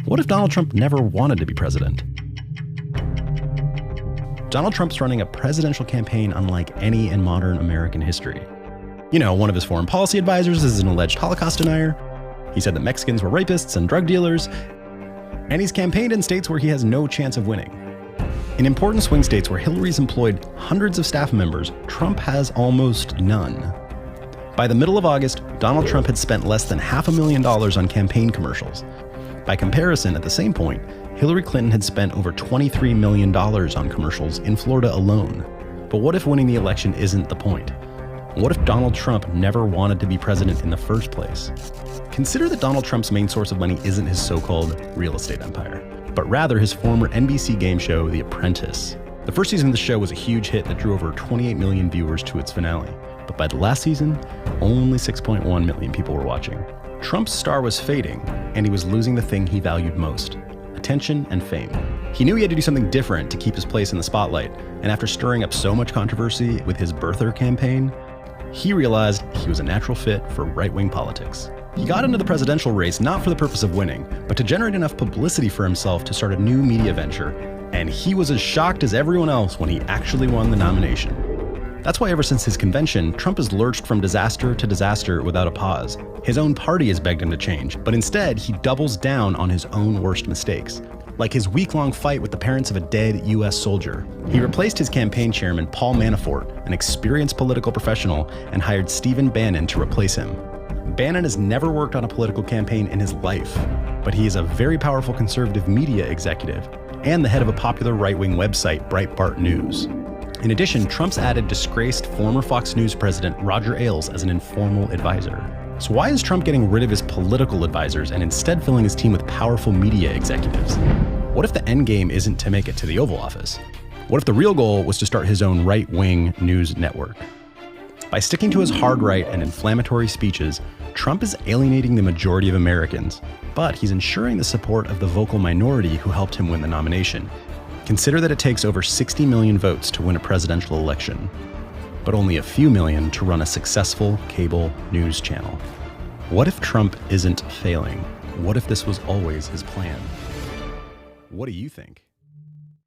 What if Donald Trump never wanted to be president? Donald Trump's running a presidential campaign unlike any in modern American history. You know, one of his foreign policy advisors is an alleged Holocaust denier. He said that Mexicans were rapists and drug dealers. And he's campaigned in states where he has no chance of winning. In important swing states where Hillary's employed hundreds of staff members, Trump has almost none. By the middle of August, Donald Trump had spent less than $500,000 on campaign commercials. By comparison, at the same point, Hillary Clinton had spent over $23 million on commercials in Florida alone. But what if winning the election isn't the point? What if Donald Trump never wanted to be president in the first place? Consider that Donald Trump's main source of money isn't his so-called real estate empire, but rather his former NBC game show, The Apprentice. The first season of the show was a huge hit that drew over 28 million viewers to its finale. But by the last season, only 6.1 million people were watching. Trump's star was fading, and he was losing the thing he valued most: attention and fame. He knew he had to do something different to keep his place in the spotlight, and after stirring up so much controversy with his birther campaign, he realized he was a natural fit for right-wing politics. He got into the presidential race not for the purpose of winning, but to generate enough publicity for himself to start a new media venture, and he was as shocked as everyone else when he actually won the nomination. That's why ever since his convention, Trump has lurched from disaster to disaster without a pause. His own party has begged him to change, but instead he doubles down on his own worst mistakes. Like his week-long fight with the parents of a dead US soldier. He replaced his campaign chairman, Paul Manafort, an experienced political professional, and hired Stephen Bannon to replace him. Bannon has never worked on a political campaign in his life, but he is a very powerful conservative media executive and the head of a popular right-wing website, Breitbart News. In addition, Trump's added disgraced former Fox News president Roger Ailes as an informal advisor. So why is Trump getting rid of his political advisors and instead filling his team with powerful media executives? What if the end game isn't to make it to the Oval Office? What if the real goal was to start his own right-wing news network? By sticking to his hard right and inflammatory speeches, Trump is alienating the majority of Americans, but he's ensuring the support of the vocal minority who helped him win the nomination. Consider that it takes over 60 million votes to win a presidential election, but only a few million to run a successful cable news channel. What if Trump isn't failing? What if this was always his plan? What do you think?